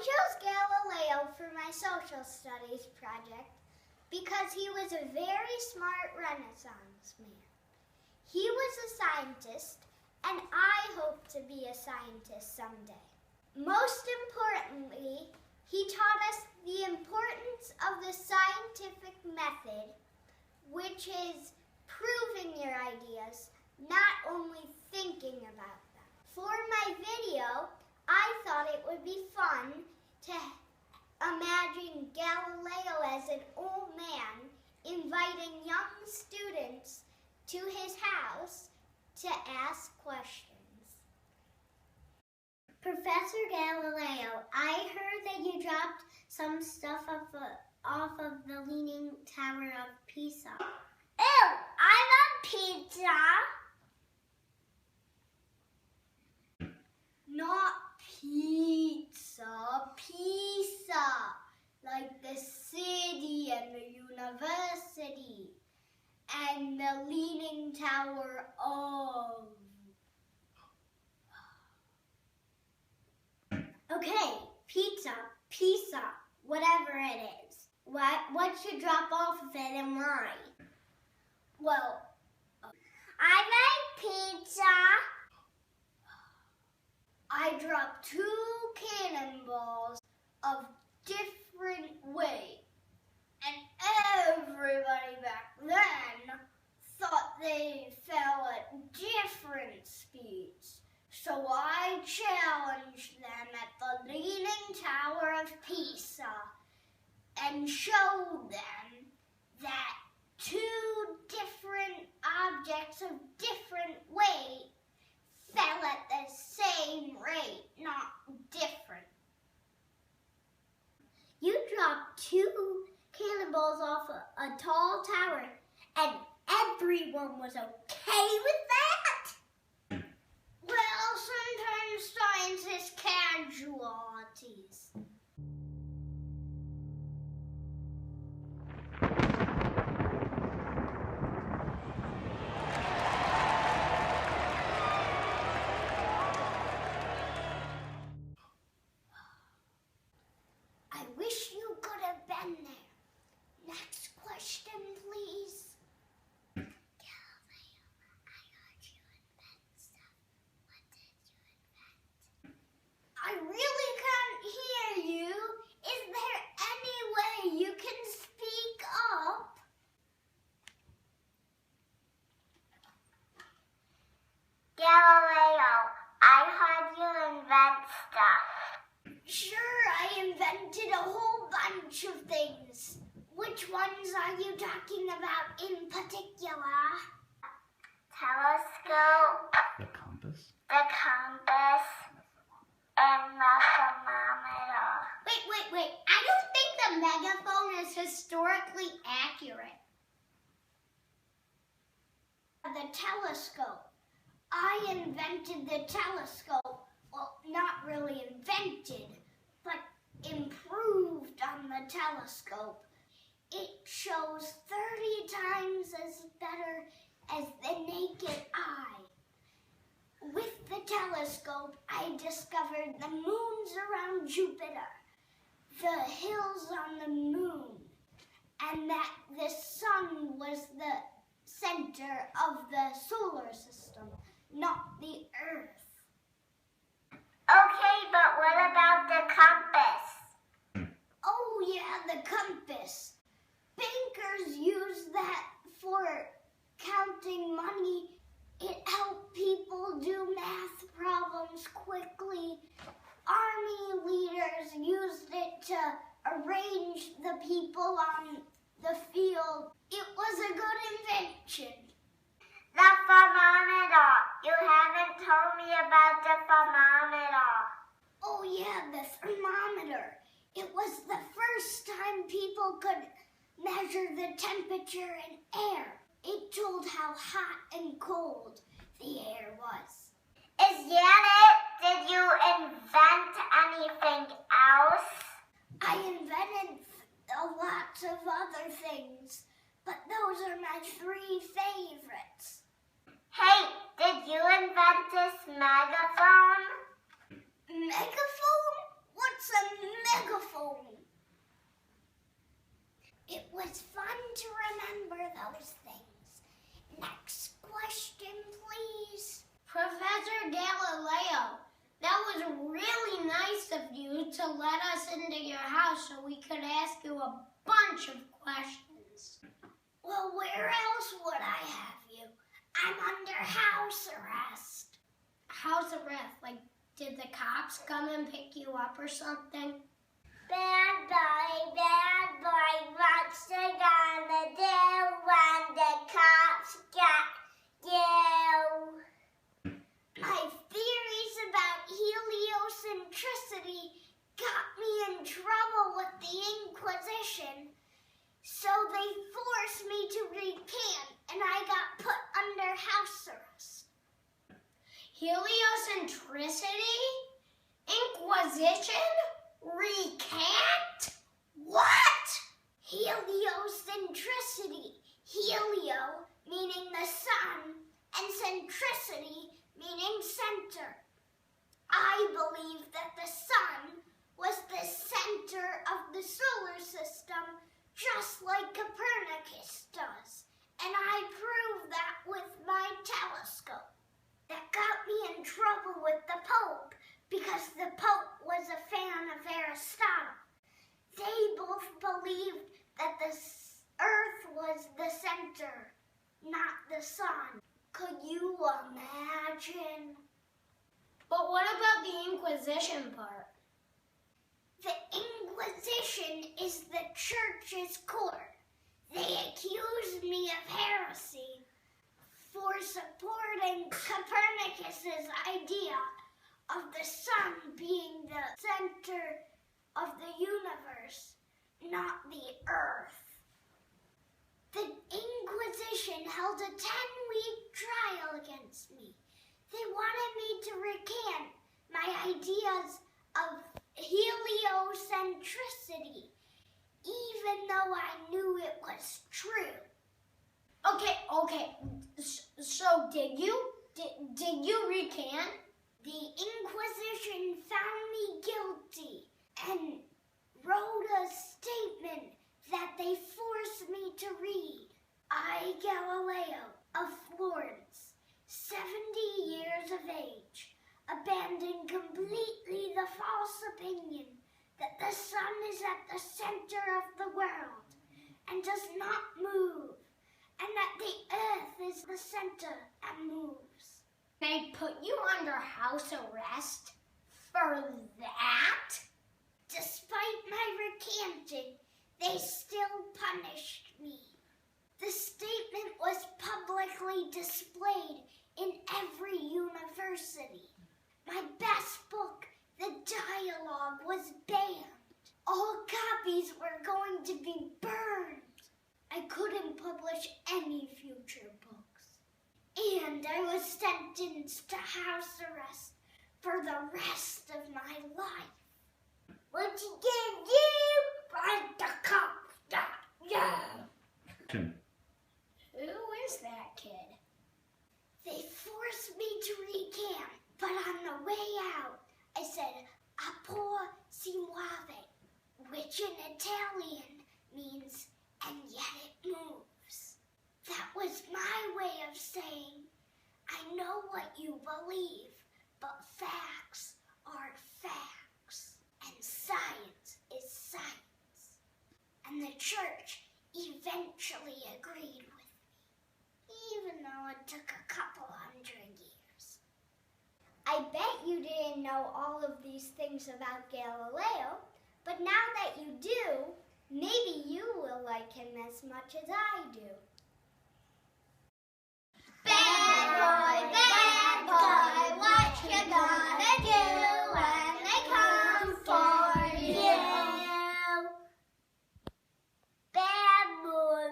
chose Galileo for my social studies project because he was a very smart Renaissance man. He was a scientist, and I hope to be a scientist someday. Most importantly, he taught us the importance of the scientific method, which is proving your ideas, not only thinking about them. For my video, I thought it would be fun to imagine Galileo as an old man inviting young students to his house to ask questions. Professor Galileo, I heard that you dropped some stuff off of the Leaning Tower of Pisa. Ew, I love pizza. Not pizza, Pisa, like the city and the university, and the Leaning Tower of... Okay, pizza, Pisa, whatever it is. What should drop off of it and why? Well, I like pizza. I dropped 2 cannonballs of different weight, and everybody back then thought they fell at different speeds. So I challenged them at the Leaning Tower of Pisa and showed them that 2 different objects of different weight fell at the same rate, not different. You dropped 2 cannonballs off a tall tower, and everyone was okay with that? Well, sometimes science is casualties. I wish you could have been there. Next question, please. Galileo, I heard you invent stuff. What did you invent? I really can't hear you. Is there any way you can speak up? Galileo, I heard you invent stuff. Sure, I invented a whole bunch of things. Which ones are you talking about in particular? Telescope, The compass. And the thermometer. Wait. I don't think the megaphone is historically accurate. The telescope. I invented the telescope. Well, not really invented, but improved on the telescope. It shows 30 times as better as the naked eye. With the telescope, I discovered the moons around Jupiter, the hills on the moon, and that the sun was the center of the solar system, not the Earth. Okay, but what about the compass? Oh yeah, the compass. Bankers use that for counting money. It helped people do math problems quickly. Army leaders used it to arrange the people on the field. It was a good invention. The thermometer. You haven't told me about the thermometer. Oh yeah, the thermometer. It was the first time people could measure the temperature in air. It told how hot and cold the air was. Is that it? Did you invent anything else? I invented lots of other things, but those are my 3 favorites. Hey, did you invent this megaphone? Megaphone? What's awesome megaphone. It was fun to remember those things. Next question, please. Professor Galileo, that was really nice of you to let us into your house so we could ask you a bunch of questions. Well, where else would I have you? I'm under house arrest. House arrest? Like, did the cops come and pick you up or something? Bad boy, what's you gonna do when the cops get you? My theories about heliocentricity got me in trouble with the Inquisition, so they forced me to recant, and I got put under house arrest. Heliocentricity? Inquisition? Recant? What? Heliocentricity. Helio meaning the sun, and centricity meaning center. I believe that the sun was the center of the solar system, just like Copernicus does. And I proved that with my telescope. That got me in trouble with the Pope, because the Pope was a fan of Aristotle. They both believed that the Earth was the center, not the sun. Could you imagine? But what about the Inquisition part? The Inquisition is the church's court. They accused me of heresy for supporting Copernicus's idea of the sun being the center of the universe, not the earth. The Inquisition held a 10-week trial against me. They wanted me to recant my ideas of heliocentricity, even though I knew it was true. Okay, so did you recant? The Inquisition found me guilty and wrote a statement that they forced me to read. I, Galileo, of Florence, 70 years of age, abandoned completely the false opinion that the sun is at the center of the world and does not move, and that the earth is the center and moves. They put you under house arrest for that? Despite my recanting, they still punished me. The statement was publicly displayed in every university. My best book, the dialogue, was banned. All copies were going to be burned. I couldn't publish any future books. And I was sentenced to house arrest for the rest of my life. What you gonna do? Find the cops got you. Who is that kid? They forced me to recant, but on the way out, I said, "Appò si muove," which in Italian means, "and yet it moves." That was my way of saying, I know what you believe, but facts are facts, and science is science. And the church eventually agreed with me, even though it took a couple 100 years. I bet you didn't know all of these things about Galileo, but now that you do, maybe you will like him as much as I do. Bad boy, what you gonna do when they come for you? Bad boy.